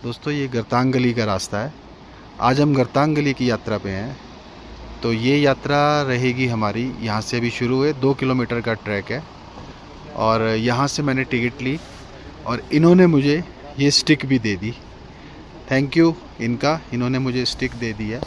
दोस्तों ये गर्तांगली का रास्ता है। आज हम गर्तांगली की यात्रा पे हैं। तो ये यात्रा रहेगी हमारी, यहाँ से अभी शुरू है, 2 किलोमीटर का ट्रैक है। और यहाँ से मैंने टिकट ली और इन्होंने मुझे ये स्टिक भी दे दी। थैंक यू इनका, इन्होंने मुझे स्टिक दे दी है।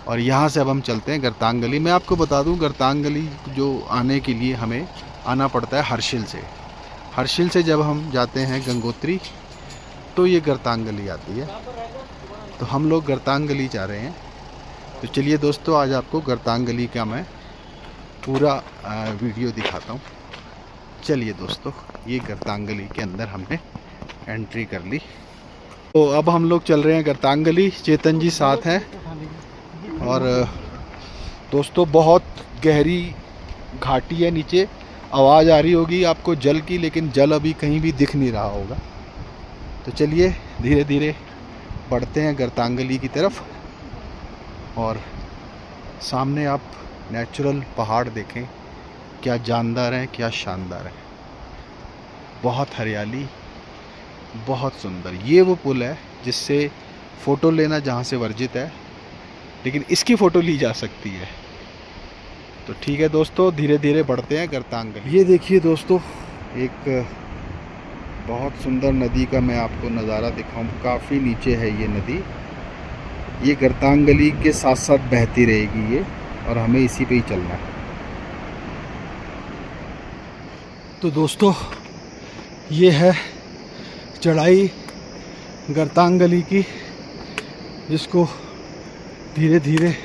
और यहाँ से अब हम चलते हैं गर्तांगली। मैं आपको बता दूँ, गर्तांगली जो आने के लिए हमें आना पड़ता है हर्षिल से। हर्षिल से जब हम जाते हैं गंगोत्री तो ये गर्तांगली आती है। तो हम लोग गर्तांगली जा रहे हैं। तो चलिए दोस्तों, आज आपको गर्तांगली का मैं पूरा वीडियो दिखाता हूँ। चलिए दोस्तों, ये गर्तांगली के अंदर हमने एंट्री कर ली। तो अब हम लोग चल रहे हैं गर्तांगली। चेतन जी साथ हैं। और दोस्तों बहुत गहरी घाटी है, नीचे आवाज़ आ रही होगी आपको जल की, लेकिन जल अभी कहीं भी दिख नहीं रहा होगा। तो चलिए धीरे धीरे बढ़ते हैं गर्तांगली की तरफ। और सामने आप नेचुरल पहाड़ देखें, क्या जानदार है, क्या शानदार है। बहुत हरियाली, बहुत सुंदर। ये वो पुल है जिससे फ़ोटो लेना जहाँ से वर्जित है, लेकिन इसकी फ़ोटो ली जा सकती है। तो ठीक है दोस्तों, धीरे धीरे बढ़ते हैं गर्तांगली। ये देखिए दोस्तों, एक बहुत सुंदर नदी का मैं आपको नज़ारा दिखाऊं। काफ़ी नीचे है ये नदी। ये गर्तांगली के साथ साथ बहती रहेगी ये, और हमें इसी पे ही चलना है। तो दोस्तों ये है चढ़ाई गर्तांगली की, जिसको धीरे धीरे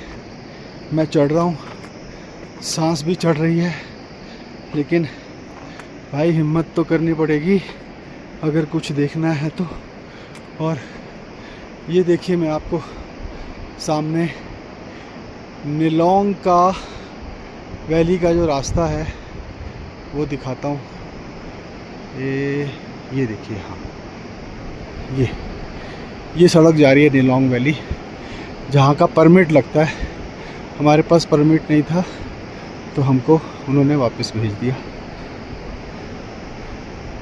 मैं चढ़ रहा हूँ। सांस भी चढ़ रही है, लेकिन भाई हिम्मत तो करनी पड़ेगी अगर कुछ देखना है तो। और ये देखिए, मैं आपको सामने निलोंग का वैली का जो रास्ता है वो दिखाता हूँ। ये देखिए, हाँ ये सड़क जा रही है निलोंग वैली, जहाँ का परमिट लगता है। हमारे पास परमिट नहीं था तो हमको उन्होंने वापस भेज दिया।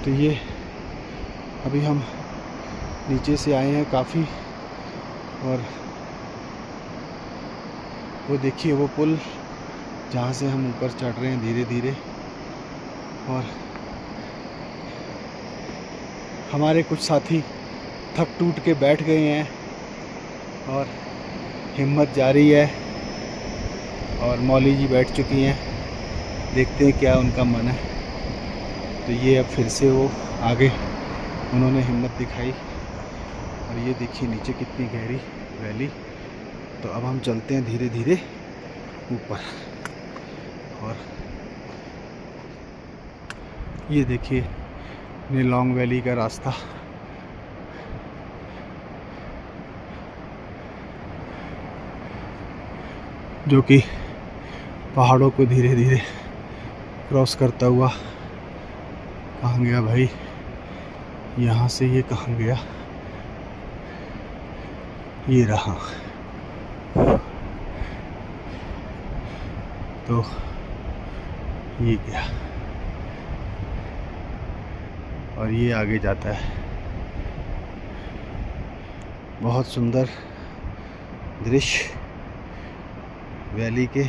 तो ये अभी हम नीचे से आए हैं काफ़ी, और वो देखिए वो पुल जहाँ से हम ऊपर चढ़ रहे हैं धीरे धीरे। और हमारे कुछ साथी थक टूट के बैठ गए हैं और हिम्मत जारी है। और मौली जी बैठ चुकी हैं, देखते हैं क्या उनका मन है। तो ये अब फिर से वो आगे उन्होंने हिम्मत दिखाई। और ये देखिए नीचे कितनी गहरी वैली। तो अब हम चलते हैं धीरे धीरे ऊपर। और ये देखिए निलोंग वैली का रास्ता। जो कि पहाड़ों को धीरे धीरे क्रॉस करता हुआ कहाँ गया भाई, यहाँ से ये कहाँ गया, ये रहा। तो ये गया और ये आगे जाता है। बहुत सुंदर दृश्य वैली के,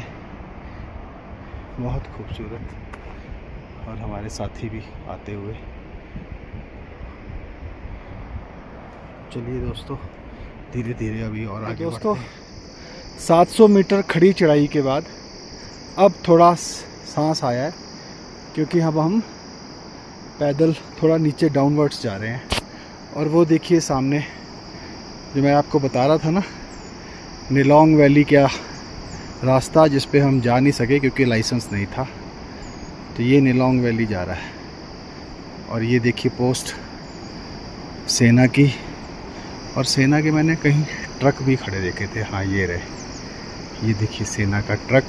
बहुत खूबसूरत। और हमारे साथी भी आते हुए। चलिए दोस्तों, धीरे धीरे अभी और आगे दोस्तों 700 मीटर खड़ी चढ़ाई के बाद अब थोड़ा सांस आया है, क्योंकि अब हम पैदल थोड़ा नीचे डाउनवर्ड्स जा रहे हैं। और वो देखिए सामने जो मैं आपको बता रहा था ना, निलोंग वैली का रास्ता, जिस पे हम जा नहीं सके क्योंकि लाइसेंस नहीं था। तो ये निलोंग वैली जा रहा है। और ये देखिए पोस्ट सेना की, और सेना के मैंने कहीं ट्रक भी खड़े देखे थे। हाँ ये रहे, ये देखिए सेना का ट्रक।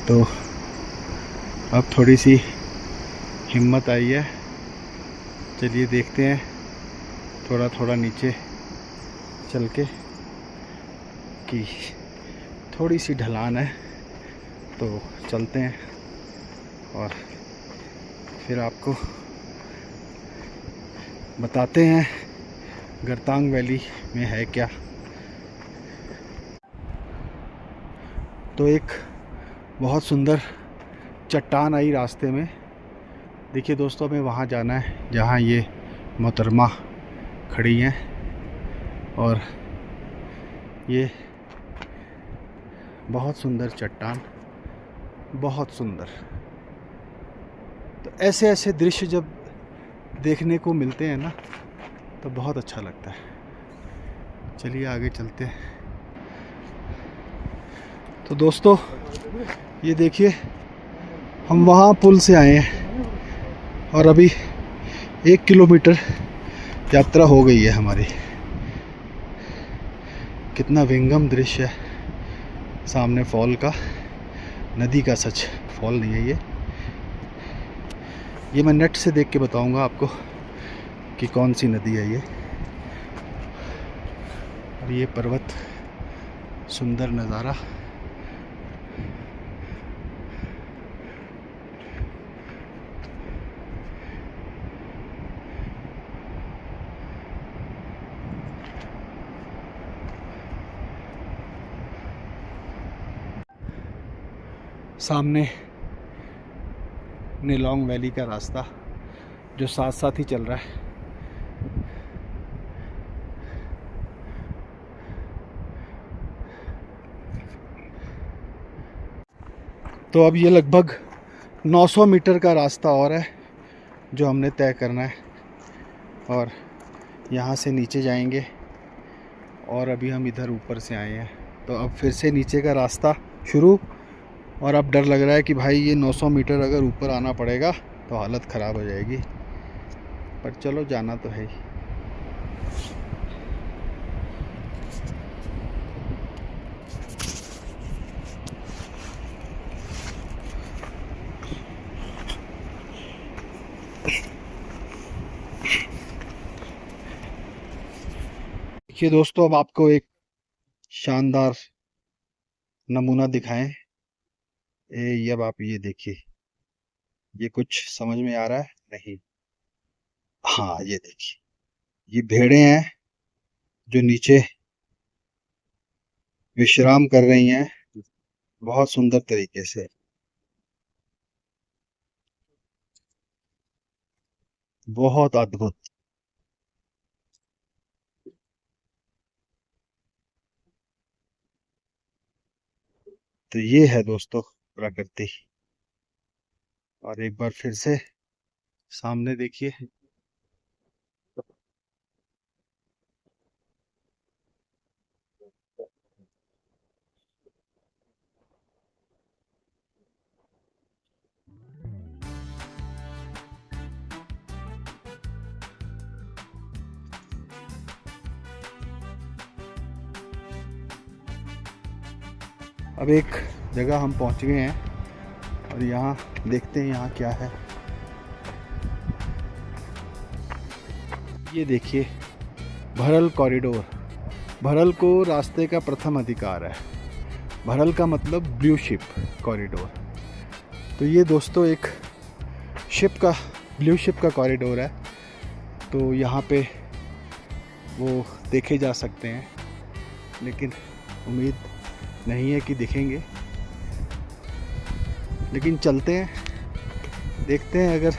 तो अब थोड़ी सी हिम्मत आई है। चलिए देखते हैं, थोड़ा थोड़ा नीचे चल के, कि थोड़ी सी ढलान है तो चलते हैं और फिर आपको बताते हैं गर्तांग वैली में है क्या। तो एक बहुत सुंदर चट्टान आई रास्ते में। देखिए दोस्तों, हमें वहाँ जाना है जहाँ ये मोहतरमा खड़ी हैं, और ये बहुत सुंदर चट्टान, बहुत सुंदर। तो ऐसे ऐसे दृश्य जब देखने को मिलते हैं ना, तो बहुत अच्छा लगता है। चलिए आगे चलते हैं। तो दोस्तों ये देखिए, हम वहाँ पुल से आए हैं और अभी 1 किलोमीटर यात्रा हो गई है हमारी। कितना विंगम दृश्य है सामने फॉल का, नदी का, सच फॉल नहीं है ये मैं नेट से देख के बताऊंगा आपको कि कौन सी नदी है ये। और ये पर्वत, सुंदर नज़ारा। सामने नेलोंग वैली का रास्ता जो साथ साथ ही चल रहा है। तो अब ये लगभग 900 मीटर का रास्ता और है जो हमने तय करना है, और यहाँ से नीचे जाएंगे। और अभी हम इधर ऊपर से आए हैं, तो अब फिर से नीचे का रास्ता शुरू। और अब डर लग रहा है कि भाई ये 900 मीटर अगर ऊपर आना पड़ेगा तो हालत ख़राब हो जाएगी, पर चलो जाना तो है ही। देखिए दोस्तों, अब आपको एक शानदार नमूना दिखाएं। ये अब आप ये देखिए, ये कुछ समझ में आ रहा है? नहीं। हाँ ये देखिए, ये भेड़ें हैं जो नीचे विश्राम कर रही हैं बहुत सुंदर तरीके से। बहुत अद्भुत। तो ये है दोस्तों प्रकृति। और एक बार फिर से सामने देखिए, अब एक जगह हम पहुंच गए हैं और यहाँ देखते हैं यहाँ क्या है। ये देखिए, भरल कॉरिडोर। भरल को रास्ते का प्रथम अधिकार है। भरल का मतलब ब्लू शिप कॉरिडोर। तो ये दोस्तों एक शिप का, ब्लू शिप का कॉरिडोर है। तो यहाँ पे वो देखे जा सकते हैं, लेकिन उम्मीद नहीं है कि दिखेंगे। लेकिन चलते हैं, देखते हैं अगर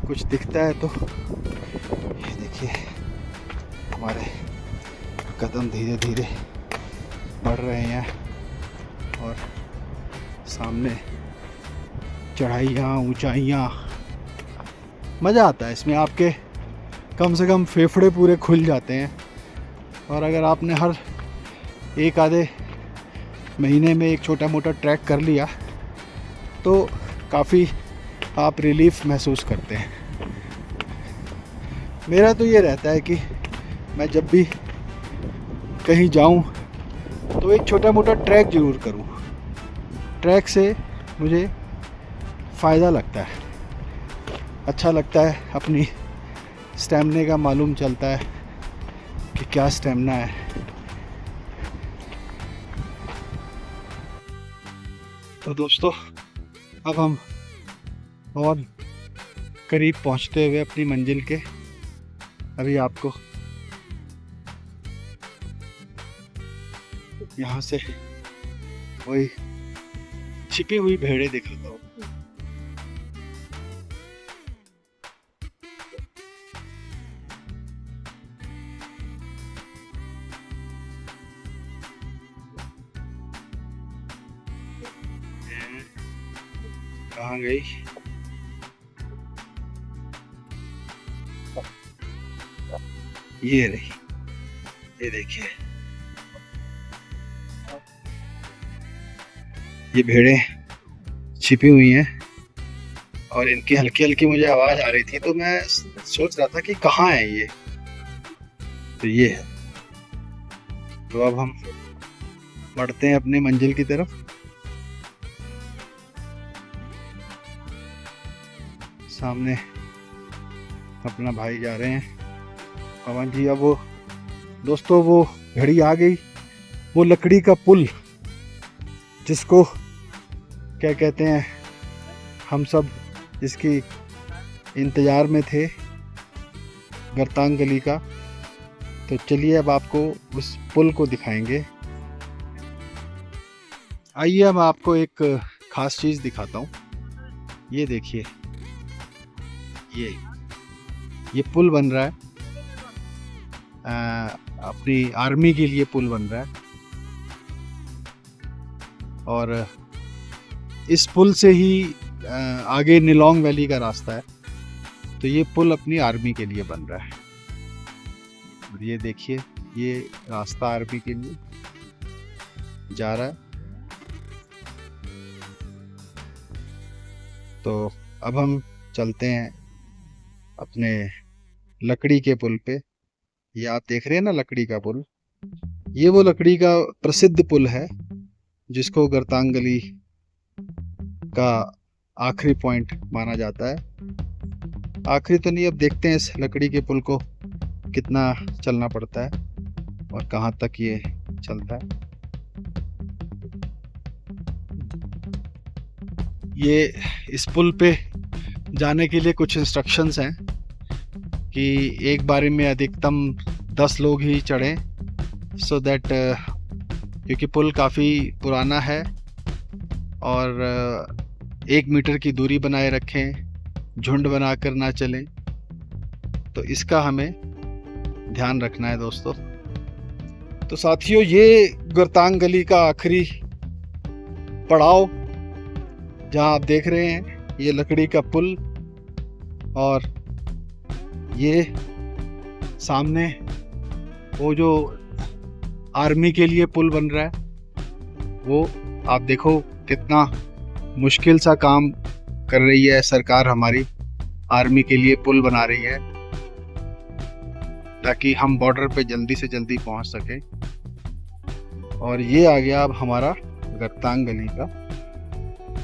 कुछ दिखता है तो। ये देखिए, हमारे कदम धीरे धीरे बढ़ रहे हैं और सामने चढ़ाइयाँ, ऊंचाइयाँ। मज़ा आता है इसमें, आपके कम से कम फेफड़े पूरे खुल जाते हैं। और अगर आपने हर एक आधे महीने में एक छोटा मोटा ट्रैक कर लिया तो काफ़ी आप रिलीफ महसूस करते हैं। मेरा तो ये रहता है कि मैं जब भी कहीं जाऊं तो एक छोटा मोटा ट्रैक ज़रूर करूं। ट्रैक से मुझे फ़ायदा लगता है, अच्छा लगता है, अपनी स्टैमिना का मालूम चलता है कि क्या स्टैमिना है। तो दोस्तों, अब हम और करीब पहुंचते हुए अपनी मंजिल के, अभी आपको यहाँ से वही छिपी हुई भेड़ें दिखाता हूँ। कहाँ गई? ये रही, ये देखिए, ये भेड़ें छिपी हुई हैं और इनकी हल्की हल्की मुझे आवाज आ रही थी, तो मैं सोच रहा था कि कहाँ है ये। तो ये है। तो अब हम बढ़ते हैं अपने मंजिल की तरफ। सामने अपना भाई जा रहे हैं, पवन जी। अब वो दोस्तों, वो घड़ी आ गई, वो लकड़ी का पुल जिसको क्या कहते हैं, हम सब इसकी इंतज़ार में थे, गरतांग गली का। तो चलिए अब आपको उस पुल को दिखाएंगे। आइए अब आपको एक ख़ास चीज़ दिखाता हूँ। ये देखिए, ये पुल बन रहा है, अपनी आर्मी के लिए पुल बन रहा है। और इस पुल से ही आगे निलोंग वैली का रास्ता है। तो ये पुल अपनी आर्मी के लिए बन रहा है। और ये देखिए, ये रास्ता आर्मी के लिए जा रहा है। तो अब हम चलते हैं अपने लकड़ी के पुल पे। ये आप देख रहे हैं ना, लकड़ी का पुल। ये वो लकड़ी का प्रसिद्ध पुल है जिसको गरतांग गली का आखिरी पॉइंट माना जाता है। आखिरी तो नहीं, अब देखते हैं इस लकड़ी के पुल को कितना चलना पड़ता है और कहाँ तक ये चलता है। ये इस पुल पे जाने के लिए कुछ इंस्ट्रक्शंस हैं कि एक बारी में अधिकतम 10 लोग ही चढ़ें, सो दैट, क्योंकि पुल काफ़ी पुराना है और 1 मीटर की दूरी बनाए रखें, झुंड बनाकर ना चलें। तो इसका हमें ध्यान रखना है दोस्तों। तो साथियों, ये गरतांग गली का आखिरी पड़ाव जहां आप देख रहे हैं, ये लकड़ी का पुल, और ये सामने वो जो आर्मी के लिए पुल बन रहा है, वो आप देखो कितना मुश्किल सा काम कर रही है सरकार हमारी। आर्मी के लिए पुल बना रही है ताकि हम बॉर्डर पे जल्दी से जल्दी पहुंच सकें। और ये आ गया अब हमारा गरतांग गली का।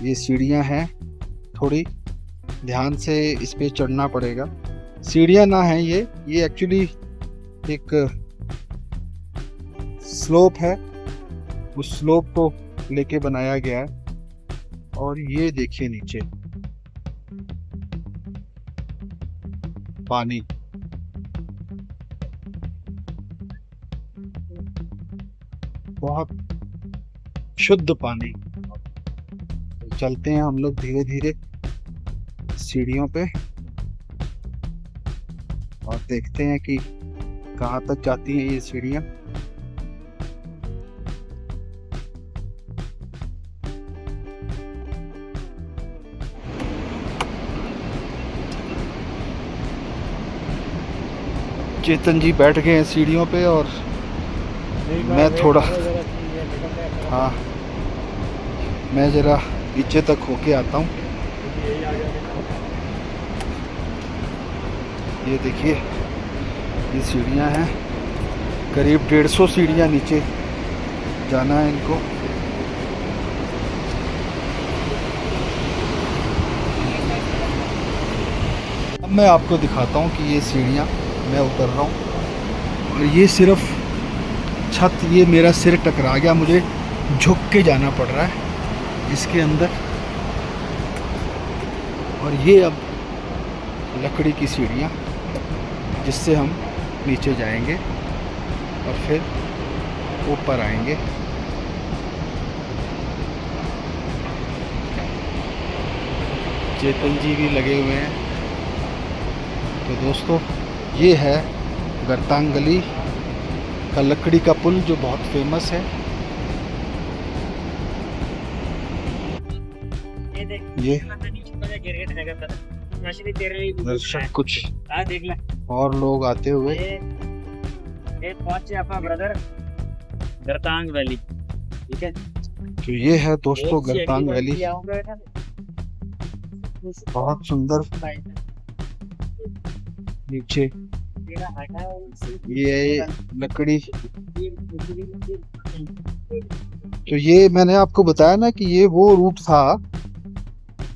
ये सीढ़ियां हैं, थोड़ी ध्यान से इस पे चढ़ना पड़ेगा। सीढ़ियां ना है, ये एक्चुअली एक स्लोप है, उस स्लोप को लेके बनाया गया है। और ये देखिए नीचे पानी, बहुत शुद्ध पानी। चलते हैं हम लोग धीरे धीरे सीढ़ियों पे और देखते हैं कि कहाँ तक जाती हैं ये सीढ़ियाँ। चेतन जी बैठ गए हैं सीढ़ियों पे और मैं थोड़ा, हाँ, मैं ज़रा नीचे तक होके आता हूँ। ये देखिए, ये सीढ़ियाँ हैं, करीब 150 सीढ़ियाँ नीचे जाना है इनको। अब मैं आपको दिखाता हूँ कि ये सीढ़ियाँ, मैं उतर रहा हूँ और ये सिर्फ छत, ये मेरा सिर टकरा गया, मुझे झुक के जाना पड़ रहा है इसके अंदर। और ये अब लकड़ी की सीढ़ियाँ जिससे हम नीचे जाएंगे और फिर ऊपर आएंगे। चेतन जी भी लगे हुए हैं। तो दोस्तों ये है गर्तांगली का लकड़ी का पुल जो बहुत फेमस है। ये दर्शक कुछ और लोग आते हुए पहुंचे अपना ब्रदर गर्तांग वैली, ठीक है। तो ये है दोस्तों गर्तांग वैली, बहुत सुंदर। नीचे ये लकड़ी, तो ये मैंने आपको बताया ना कि ये वो रूट था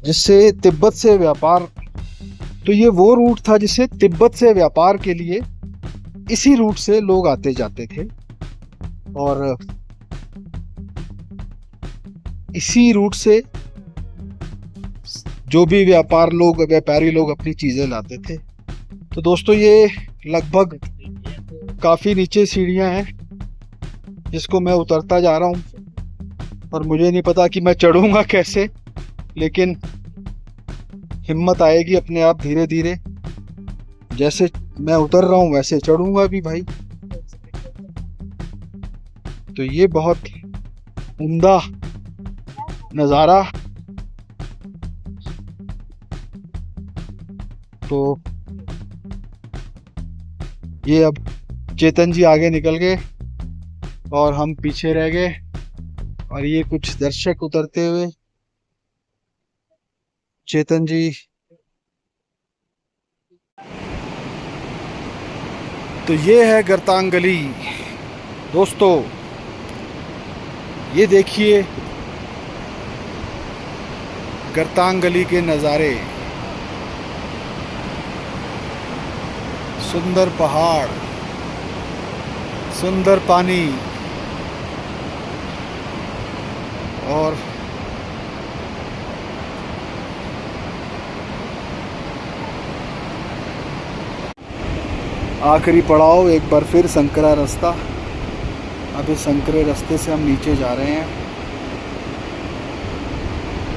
जिससे तिब्बत से व्यापार, तो ये वो रूट था जिससे तिब्बत से व्यापार के लिए इसी रूट से लोग आते जाते थे और इसी रूट से जो भी व्यापारी लोग अपनी चीजें लाते थे। तो दोस्तों ये लगभग काफी नीचे सीढ़ियां हैं जिसको मैं उतरता जा रहा हूं और मुझे नहीं पता कि मैं चढ़ूंगा कैसे, लेकिन हिम्मत आएगी अपने आप धीरे धीरे। जैसे मैं उतर रहा हूं वैसे चढ़ूंगा भी भाई। तो ये बहुत उम्दा नज़ारा। तो ये अब चेतन जी आगे निकल गए और हम पीछे रह गए और ये कुछ दर्शक उतरते हुए। चेतन जी, तो ये है गर्तांगली दोस्तों। ये देखिए गर्तांगली के नज़ारे, सुंदर पहाड़, सुंदर पानी और आखिरी पड़ाव एक बार फिर संकरा रास्ता। अब इस संकरे रास्ते से हम नीचे जा रहे हैं।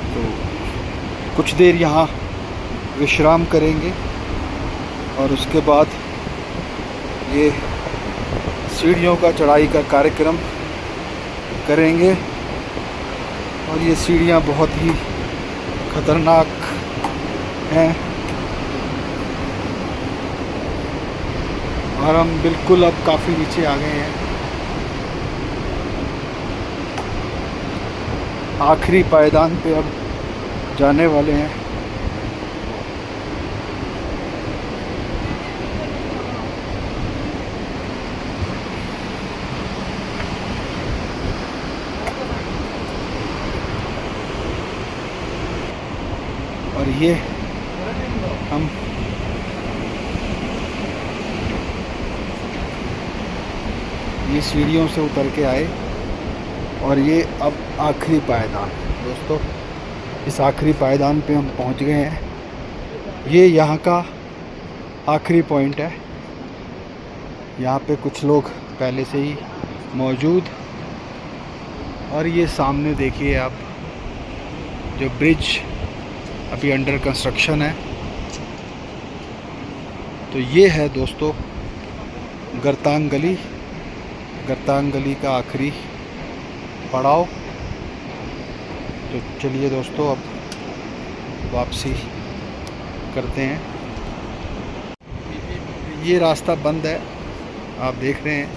तो कुछ देर यहाँ विश्राम करेंगे और उसके बाद ये सीढ़ियों का चढ़ाई का कार्यक्रम करेंगे। और ये सीढ़ियाँ बहुत ही खतरनाक हैं और हम बिल्कुल अब काफ़ी नीचे आ गए हैं। आखिरी पायदान पे अब जाने वाले हैं। और ये हम ये सीढ़ियों से उतर के आए और ये अब आखिरी पायदान दोस्तों, इस आखिरी पायदान पे हम पहुंच गए हैं। ये यहाँ का आखिरी पॉइंट है। यहाँ पे कुछ लोग पहले से ही मौजूद। और ये सामने देखिए आप, जो ब्रिज अभी अंडर कंस्ट्रक्शन है। तो ये है दोस्तों गर्तांगली का आखिरी पड़ाव। तो चलिए दोस्तों अब वापसी करते हैं। ये रास्ता बंद है, आप देख रहे हैं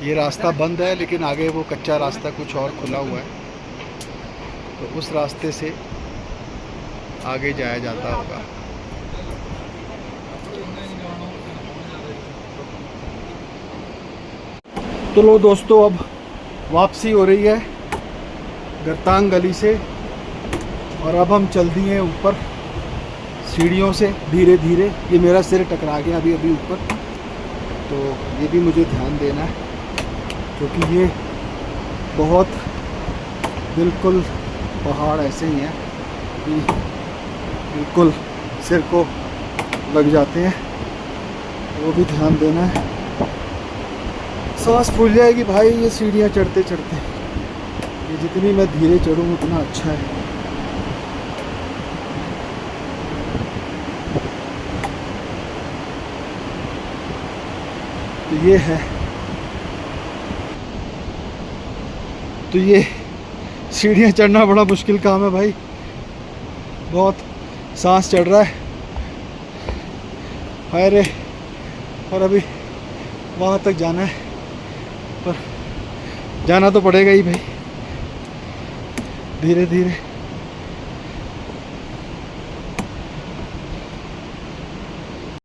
ये रास्ता बंद है, लेकिन आगे वो कच्चा रास्ता कुछ और खुला हुआ है। तो उस रास्ते से आगे जाया जाता होगा। तो लो दोस्तों अब वापसी हो रही है गर्तांगली से और अब हम चल दिए ऊपर सीढ़ियों से धीरे धीरे। ये मेरा सिर टकरा गया अभी ऊपर, तो ये भी मुझे ध्यान देना है क्योंकि ये बहुत बिल्कुल पहाड़ ऐसे ही हैं कि बिल्कुल सिर को लग जाते हैं। वो भी ध्यान देना है। सांस फूल जाएगी भाई ये सीढ़ियाँ चढ़ते चढ़ते। ये जितनी मैं धीरे चढ़ूँ उतना अच्छा है। तो ये है, तो ये सीढ़ियाँ चढ़ना बड़ा मुश्किल काम है भाई, बहुत सांस चढ़ रहा है। हाय रे, और अभी वहाँ तक जाना है, पर जाना तो पड़ेगा ही भाई, धीरे धीरे।